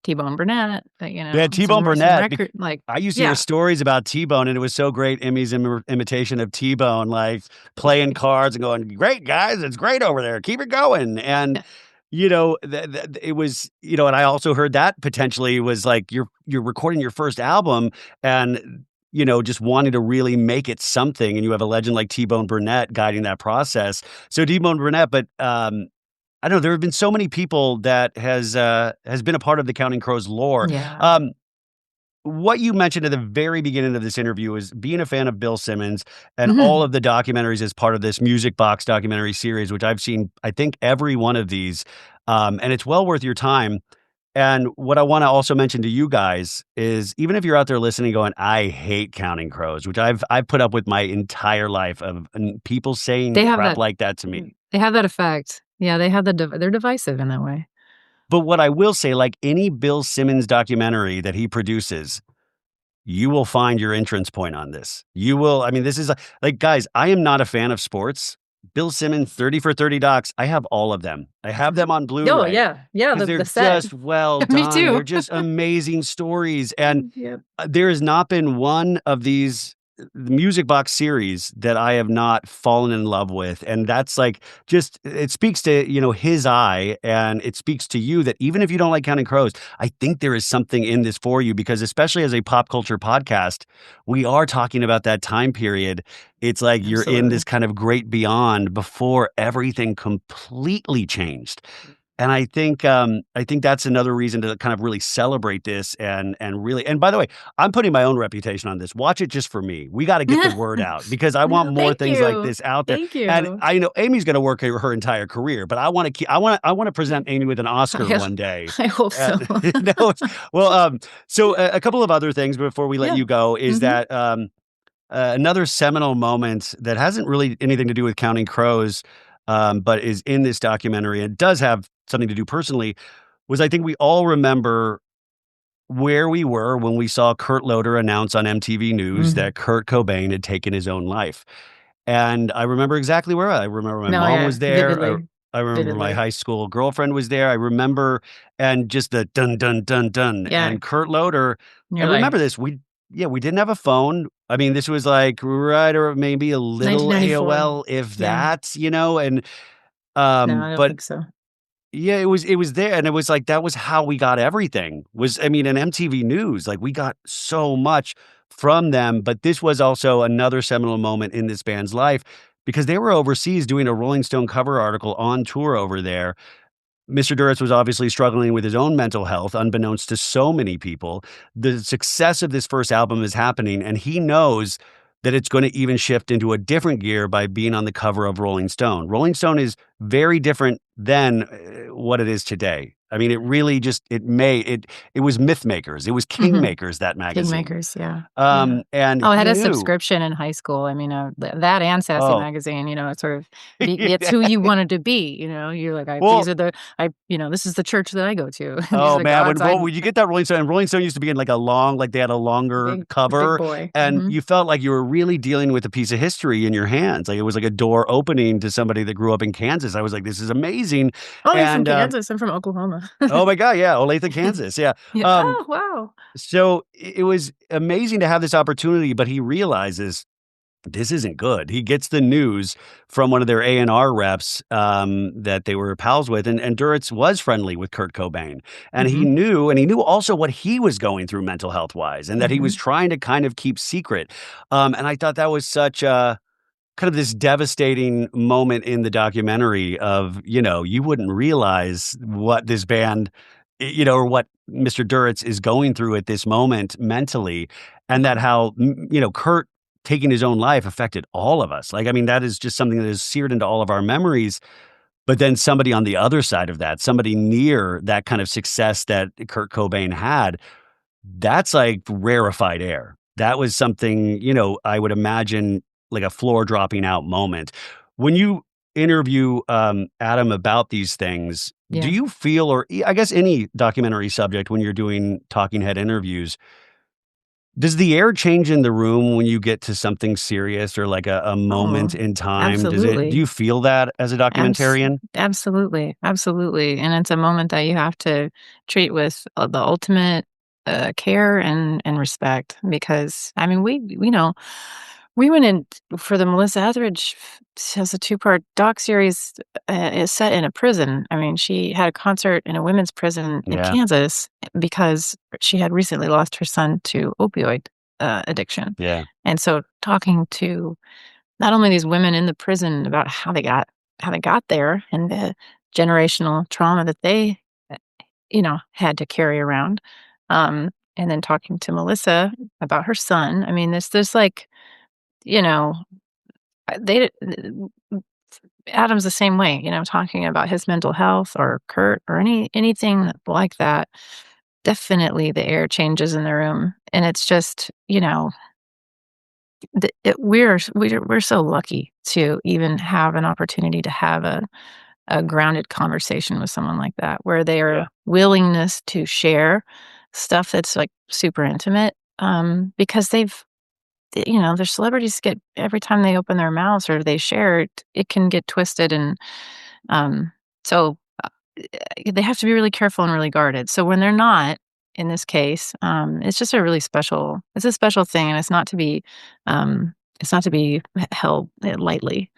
T-Bone Burnett, Yeah, T-Bone some Burnett. record like I used to hear yeah. stories about T-Bone, and it was so great. Emmy's imitation of T-Bone, like playing cards and going, "Great guys, it's great over there. Keep it going." And Yeah. it was, and I also heard that potentially was like you're recording your first album, and just wanting to really make it something, and you have a legend like T-Bone Burnett guiding that process. So T-Bone Burnett, but I don't know. There have been so many people that has been a part of the Counting Crows lore. Yeah. Um, what you mentioned at the very beginning of this interview is being a fan of Bill Simmons and all Mhm. of the documentaries as part of this Music Box documentary series, which I've seen, I think, every one of these. And it's well worth your time. And what I want to also mention to you guys is even if you're out there listening going, I hate Counting Crows, which I've put up with my entire life of people saying They have crap that like that to me. they have that effect. Yeah, they have they're divisive in that way. But what I will say, like any Bill Simmons documentary that he produces, you will find your entrance point on this. You will, I mean, this is like, guys, I am not a fan of sports. Bill Simmons, 30 for 30 docs. I have all of them. I have them Mhm. on Oh, Blu-ray yeah. Yeah, because they're the set. just well Me done. too. They're just amazing stories. And Yep. there has not been one of these music box series that I have not fallen in love with. And that's like just it speaks to, his eye, and it speaks to you that even if you don't like Counting Crows, I think there is something in this for you because especially as a pop culture podcast, we are talking about that time period. It's like you're in this Absolutely. kind of great beyond before everything completely changed. And I think that's another reason to kind of really celebrate this and really, and by the way, I'm putting my own reputation on this. Watch it just for me. We got to get the word out because I want more Thank things like you. this out there. Thank And you. I know Amy's going to work her entire career, but I want to keep, I want to present Amy with an Oscar I one day. I hope so. And, well, so a couple of other things before we let Yeah. you go is Mhm. that another seminal moment that hasn't really anything to do with Counting Crows. but is in this documentary and does have something to do personally, was I think we all remember where we were when we saw Kurt Loder announce on MTV News Mhm. that Kurt Cobain had taken his own life. And I remember exactly where I remember my No, mom yeah, was there. vividly, I remember my vividly. high school girlfriend was there. I remember and just the dun dun dun dun Yeah, and Kurt Loder. you're And like, remember this, we didn't have a phone. I mean, this was like right or maybe a little 1994. AOL, if Yeah. that, and No, I don't but think so. yeah, it was there, and it was like that was how we got everything, was I mean, in MTV News, like, we got so much from them, but this was also another seminal moment in this band's life because they were overseas doing a Rolling Stone cover article on tour over there. Mr. Duritz was obviously struggling with his own mental health, unbeknownst to so many people. The success of this first album is happening, and he knows that it's going to even shift into a different gear by being on the cover of Rolling Stone. Rolling Stone is very different than what it is today. I mean, it really just it was myth makers, it was king Mhm. makers, that magazine. Kingmakers, yeah, yeah. And Oh, I he had a knew. subscription in high school. I mean, that and Sassy Oh, Magazine, it sort of it's who you wanted to be, You're like, well, this is the church that I go to." And these oh, are man, God's when you get that Rolling Stone, and Rolling Stone used to be in, like, a long like, they had a longer the big cover, boy. and Mhm. you felt like you were really dealing with a piece of history in your hands, like, it was like a door opening to somebody that grew up in Kansas. I was like, "This is amazing," "Oh, you're from and, Kansas, I'm from Oklahoma." oh my god, yeah, Olathe, Kansas, yeah, Yeah. um, "Oh, wow." so it was amazing to have this opportunity, but he realizes this isn't good. He gets the news from one of their A&R reps, that they were pals with, and Duritz was friendly with Kurt Cobain, and Mhm, he knew also what he was going through mental health-wise and that he was mhm. trying to kind of keep secret, and I thought that was such a kind of this devastating moment in the documentary of, you wouldn't realize what this band, or what Mr. Duritz is going through at this moment mentally, and that No. how, Kurt taking his own life affected all of us. Like, I mean, that is just something that is seared into all of our memories. But then somebody on the other side of that, somebody near that kind of success that Kurt Cobain had, that's like rarefied air. That was something, I would imagine like a floor dropping out moment. When you interview, Adam about these things, do Yeah. you feel, or I guess any documentary subject when you're doing talking head interviews, does the air change in the room when you get to something serious or like a moment Oh, in time? Do absolutely. you feel that as a documentarian? Absolutely, absolutely, and it's a moment that you have to treat with, the ultimate, care and respect because, I mean, we went in for the Melissa Etheridge has a two-part doc series, is set in a prison. I mean, she had a concert in a women's prison in Yeah, Kansas because she had recently lost her son to opioid, addiction, yeah, and so talking to not only these women in the prison about how they got there and the generational trauma that they, uh, had to carry around, and then talking to Melissa about her son. I mean, there's like, you know, they Adam's the same way, talking about his mental health or Kurt or anything like that. Definitely the air changes in the room, and it's just, we're so lucky to even have an opportunity to have a grounded conversation with someone like that, where yeah, their willingness to share stuff that's, like, super intimate, because their celebrities get every time they open their mouths or they share it can get twisted and, um, so, they have to be really careful and really guarded. So when they're not, in this case, it's just it's a special thing, and it's not to be held, lightly.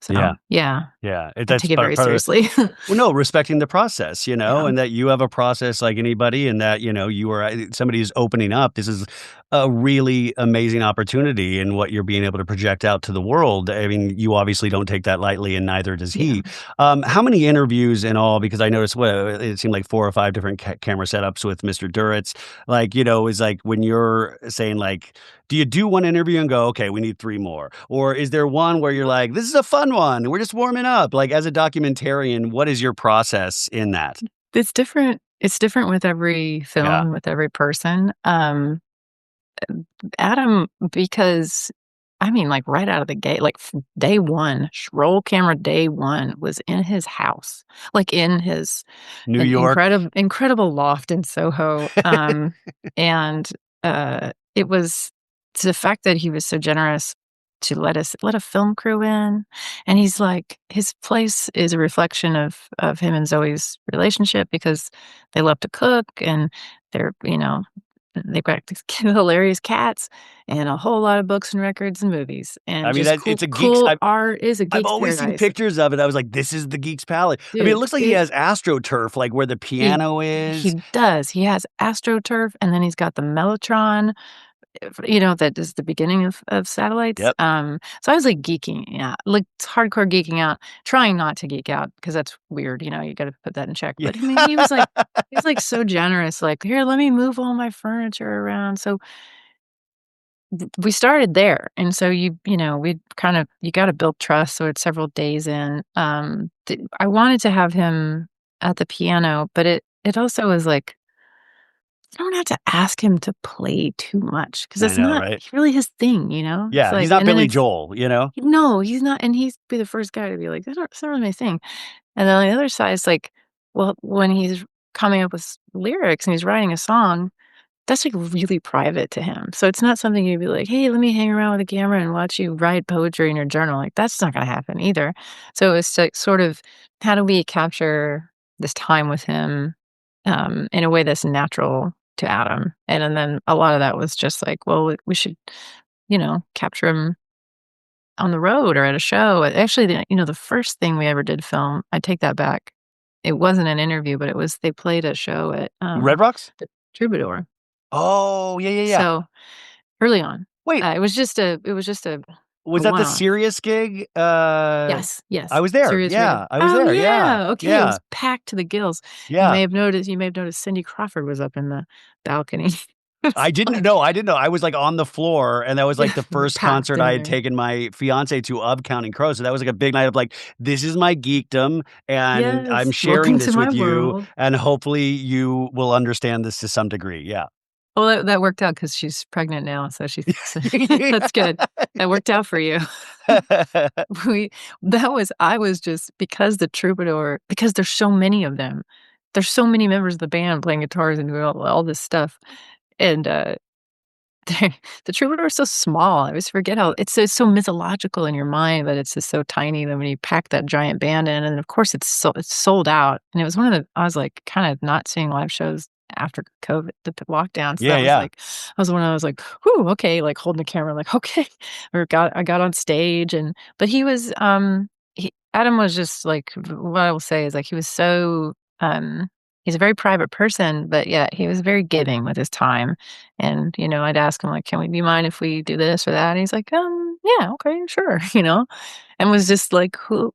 So, yeah. yeah, Yeah, I that's take it very part of seriously. well, no, respecting the process, Yeah, and that you have a process like anybody and that, you are somebody is opening up. This is a really amazing opportunity in what you're being able to project out to the world. I mean, you obviously don't take that lightly and neither does yeah. he. How many interviews in all, because I noticed it seemed like 4 or 5 different camera setups with Mr. Duritz. Like, is like when you're saying like, do you do one interview and go, "Okay, we need 3 more?" Or is there one where you're like, "This is a fun one. We're just warming up." Like, as a documentarian, what is your process in that? It's different with every Yeah. film, with every person. Adam, because I mean, like, right out of the gate, like, day 1, roll camera day 1 was in his house, like, in his New an York. incredible loft in Soho, and, it was to the fact that he was so generous to let a film crew in, and he's like his place is a reflection of him and Zoe's relationship because they love to cook and they're, they've got these hilarious cats and a whole lot of books and records and movies I and mean, just that cool it's a geeks cool art is a I've geek's always seen paradise. pictures of it. I was like, "This is the geeks palette." I mean, it Dude, looks like he it has AstroTurf, like, where the he piano is. he does. He has AstroTurf, and then he's got the Mellotron, that is the beginning of satellites. Yep. So I was, like, geeking out, like, hardcore geeking out, trying not to geek out because that's weird, you gotta put that in check. Yeah. But, I mean, he was, like, so generous, like, "Here, let me move all my furniture around." So we started there, and so we kind of you gotta build trust, so it's several days in. I wanted to have him at the piano, but it also was like, I don't have to ask him to play too much because I it's know, not right? really his thing? It's Yeah, he's like not and then Billy it's Joel, you know? no, he's not, and he's be the first guy to be like, That's not really my thing." And then on the other side, it's like, well, when he's coming up with lyrics and he's writing a song, that's, like, really private to him, so it's not something you'd be like, "Hey, let me hang around with a camera and watch you write poetry in your journal," like, that's not gonna happen either. So it's, like, sort of, how do we capture this time with him, in a way that's natural to Adam? And then a lot of that was just like, well, we should, capture him on the road or at a show. Actually, the first thing we ever did film, I take that back. It wasn't an interview, but it was they played a show at, Red Rocks? the Troubadour. Oh, yeah, yeah, yeah. So, early on, Wait, it was just a was that the one-off. Sirius gig? Yes, I yes, was there. Sirius Radio. Yeah, I was Oh, there. Yeah, yeah, okay, it yeah, was packed to the gills. yeah. You may have noticed Cindy Crawford was up in the balcony. It's like I didn't know. I was, like, on the floor, and that was, yeah, like, the first packed concert in I had there. taken my fiancé to of Counting Crows, so that was, like, a big night of, like, "This is my geekdom, and I'm Yes, sharing welcome to this my with you, world. and hopefully you will understand this to some degree." Yeah. Well, that worked out because she's pregnant now, so that's good. That worked out for you. We I was just because the Troubadour because there's so many of them. There's so many members of the band playing guitars and doing all this stuff, and, the Troubadour is so small. I always forget how it's so mythological in your mind, but it's just so tiny that when you pack that giant band in, and of course it's sold out, and it was one of the I was, like, kinda not seeing live shows after COVID, the lockdown, so Yeah, that was, yeah. like I was when I was like, "Whew, okay," like, holding the camera, like, "Okay." I got on stage but he was, Adam was just, like what I will say is, like, he was so, he's a very private person, but yet he was very giving with his time. And, I'd ask him like, "Can we do you mind if we do this or that?" And he's like, yeah, okay, sure," and was just like, "Do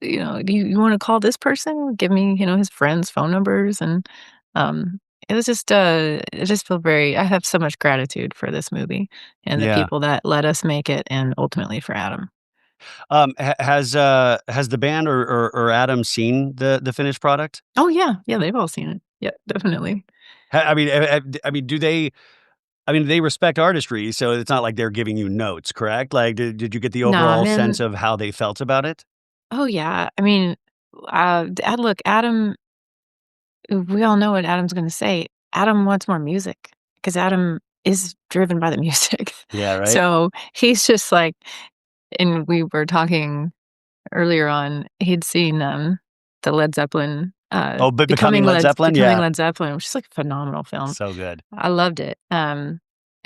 you wanna call this person?" Give me, his friends' phone numbers, and, it was just, I just feel very I have so much gratitude for this movie and the Yeah. people that let us make it and ultimately for Adam. Has the band or Adam seen the finished product? Oh, yeah, yeah, they've all seen it. Yeah, definitely. I mean, do they I mean, they respect artistry, so it's not like they're giving you notes, correct? Like, did you get the Nah, overall sense man. of how they felt about it? Oh, yeah. I mean, look, Adam we all know what Adam's gonna say. Adam wants more music because Adam is driven by the music. Yeah, right? So, he's just like and we were talking earlier on, he'd seen, the Led Zeppelin, Oh, but Becoming Led Zeppelin? Becoming Yeah. Led Zeppelin, which is, like, a phenomenal film. So good. I loved it, and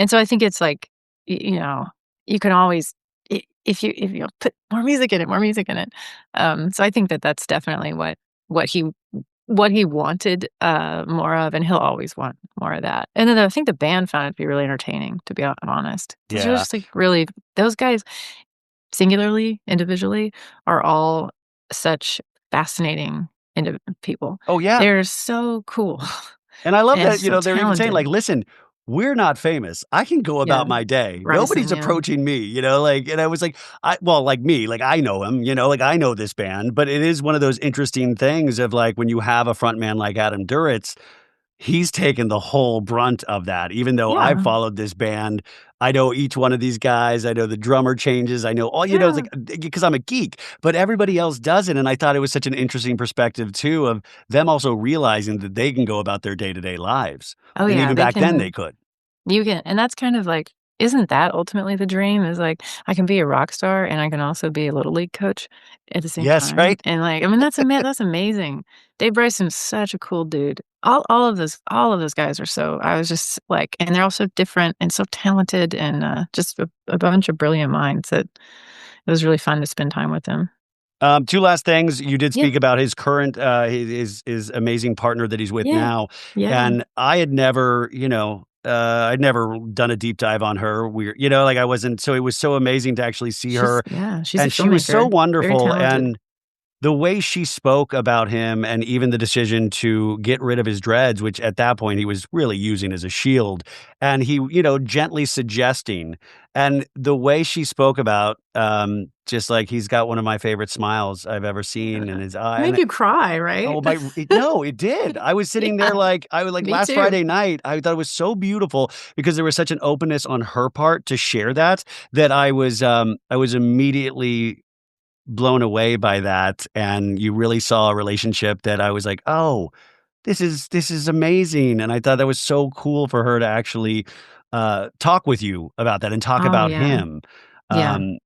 so I think it's like, you can always if you put more music in it. So I think that that's definitely what he what he wanted, more of, and he'll always want more of that. And then I think the band found it to be really entertaining, to be honest. These are Yeah. just, like, really those guys, singularly, individually, are all such fascinating people. Oh, yeah. They're so cool And I love and that, so they're even saying talented. like, "Listen, we're not famous. I can go Yeah. about my day. Nobody's Bryson, yeah. approaching me," like, and I was like, like me, like I know him, like I know this band, but it is one of those interesting things of like when you have a frontman like Adam Duritz, he's taken the whole brunt of that, even though I've Yeah. followed this band, I know each one of these guys. I know the drummer changes. I know all, it's Yeah. like, because I'm a geek, but everybody else doesn't. And I thought it was such an interesting perspective too of them also realizing that they can go about their day-to-day lives. Oh, And yeah, even they back then they can could. you can and that's kind of like isn't that ultimately the dream is, like, I can be a rock star and I can also be a little league coach at the same Yes, time, right? and, like, I mean, that's amazing. Dave Bryson's such a cool dude. All of those guys are so I was just like and they're all so different and so talented and, just a bunch of brilliant minds that it was really fun to spend time with them. 2 last things. You did Yeah, speak about his current, his amazing partner that he's with yeah, now, yeah. and I had never, I'd never done a deep dive on her. Like I wasn't so it was so amazing to actually see her, She's a and she was so filmmaker, very wonderful, talented. and the way she spoke about him and even the decision to get rid of his dreads, which at that point he was really using as a shield, and he, gently suggesting, and the way she spoke about, just like he's got one of my favorite smiles I've ever seen in his eye, Made and you cry, right? oh my, no, it did. I was sitting Yeah, there like I was like me last too. Friday night. I thought it was so beautiful because there was such an openness on her part to share that I was immediately blown away by that, and you really saw a relationship that I was like, "Oh, this is amazing," and I thought that was so cool for her to actually, talk with you about that and talk Oh, about yeah. him. Yeah. Um,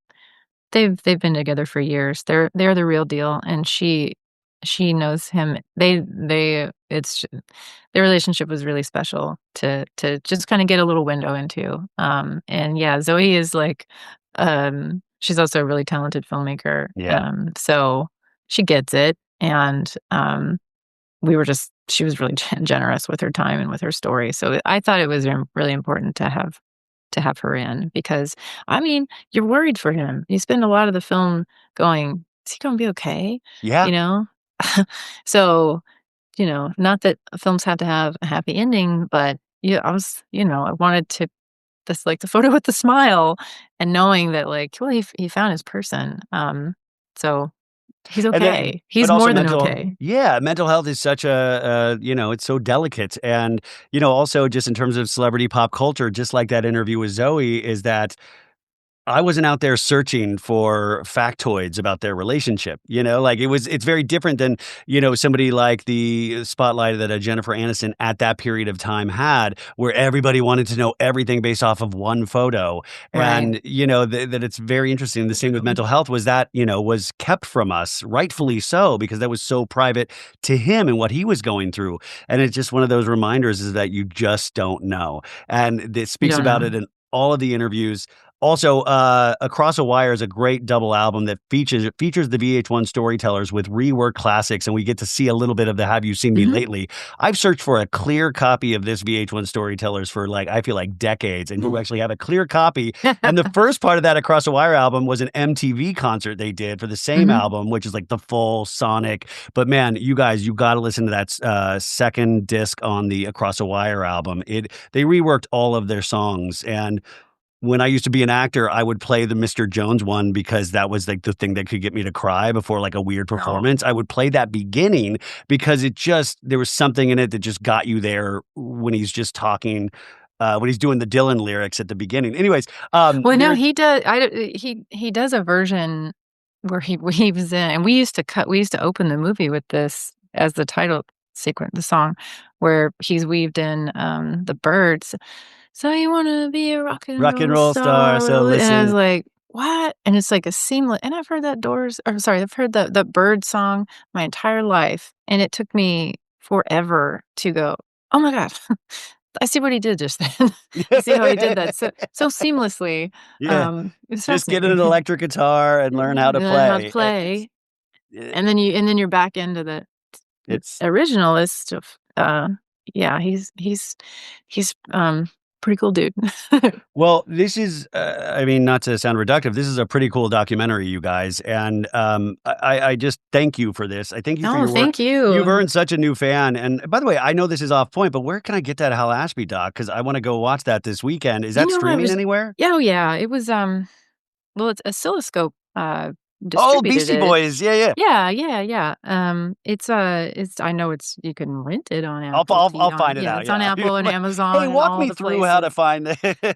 They've been together for years. They're the real deal, and she knows him. They it's their relationship was really special to just kinda get a little window into. And yeah, Zoe is like, she's also a really talented filmmaker, yeah. so she gets it, and, we were just she was really generous with her time and with her story, so I thought it was, really important to have her in because, I mean, you're worried for him. You spend a lot of the film going, "Is he gonna be okay?" Yeah. You know? So, not that films have to have a happy ending, but, yeah, I wanted to this like, the photo with the smile and knowing that, like, well, he found his person, so he's And then okay. but He's also more than mental okay. yeah, mental health is such it's so delicate, and, also just in terms of celebrity pop culture, just like that interview with Zoe, is that I wasn't out there searching for factoids about their relationship, like it's very different than, somebody like the spotlight that a Jennifer Aniston at that period of time had, where everybody wanted to know everything based off of one photo. Right. And, that it's very interesting. The same with mental health was that, was kept from us, rightfully so, because that was so private to him and what he was going through. And it's just one of those reminders is that you just don't know. And it You speaks don't about know. it in all of the interviews. Also, Across a Wire is a great double album that features the VH1 storytellers with reworked classics, and we get to see a little bit of the Have You Seen Me Mhm. Lately? I've searched for a clear copy of this VH1 storytellers for, like, I feel like decades, and you actually have a clear copy, and the first part of that Across a Wire album was an MTV concert they did for the same Mhm. album, which is, like, the full sonic but man, you guys, you gotta listen to that second disc on the Across a Wire album. They reworked all of their songs, and when I used to be an actor, I would play the Mr. Jones one because that was, like, the thing that could get me to cry before, like, a weird Oh. performance. I would play that beginning because there was something in it that just got you there when he's just talking, when he's doing the Dylan lyrics at the beginning. Anyways, Well, no, there he does I don't he does a version where he weaves in and we used to open the movie with this as the title sequence the song, where he's weaved in, the Birds. "So you wanna be a rock and rock and roll roll star, so star" and I was listen. like, "What?" And it's like a seamless and I've heard that Doors or sorry, I've heard the Bird song my entire life, and it took me forever to go, "Oh my god." I see what he did just then. I see how he did that so seamlessly. Yeah, It's just get an fascinating. electric guitar and learn how to Learn how to play. play, Eh, and then you're back into the it's originalist of, yeah, he's pretty cool dude. Well, this is, I mean, not to sound reductive, this is a pretty cool documentary, you guys, and, I just thank you for this. I thank you for Oh, your work. thank You've you. earned such a new fan, and by the way, I know this is off point, but where can I get that Hal Ashby doc? Because I wanna go watch that this weekend. Is You that know, I streaming was anywhere? yeah, oh, yeah, it was, well, it's Oscilloscope, Oh, distributed Beastie it. Boys. Yeah, yeah. Yeah, yeah, yeah. It's I know I can rent it on I'll find it out, It's on yeah. Apple and Hey, Amazon and walk all me the through how to places. find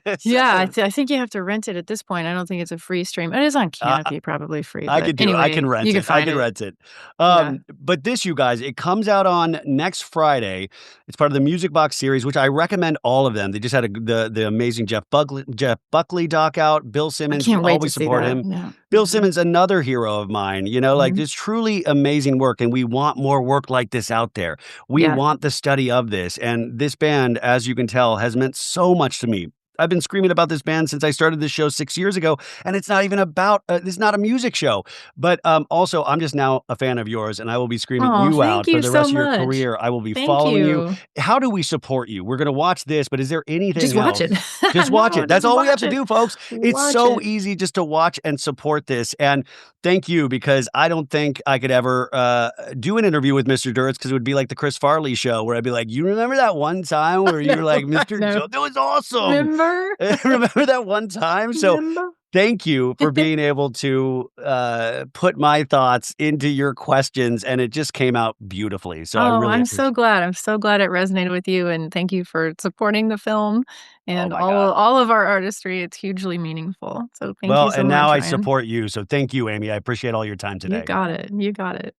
this. Yeah, I think you have to rent it at this point. I don't think it's a free stream. It is on Uh Canopy, probably free, I but could do I can anyway, you rent can it, I find can it. rent it. Yeah. But this, you guys, it comes out on next Friday. It's part of the Music Box series, which I recommend all of them. They just had the amazing Jeff Buckley doc out. Bill I Simmons, we can't wait to always see support that. him. Yeah. Bill Mhm. Simmons, another hero of mine, like, Mhm. just truly amazing work, and we want more work like this out there. We Yeah. want the study of this, and this band, as you can tell, has meant so much to me. I've been screaming about this band since I started this show 6 years ago, and it's not even about it's not a music show. But, also, I'm just now a fan of yours, and I will be screaming Oh, you thank out for you the so rest of your much. career. I will be Thank following you. you. How do we support you? We're gonna watch this, but is there Just anything watch it. else? Just watch No, it. That's just all we have watch to it. do, folks. It's Watch so it. easy just to watch and support this, and thank you, because I don't think I could ever, do an interview with Mr. Duritz, because it would be like the Chris Farley show where I'd be like, "You remember that one time where you No, were like, I Mr. know. That was awesome. Remember? Remember that one time?" So Remember? thank you for being able to, put my thoughts into your questions, and it just came out beautifully, so I Oh, really I'm so appreciate. glad. I'm so glad it resonated with you, and thank you for supporting the film Oh and my god. all of our artistry. It's hugely meaningful. So thank you Well, so and now much, I Ryan. support you, so thank you, Amy. I appreciate all your time You today. got it. You got it.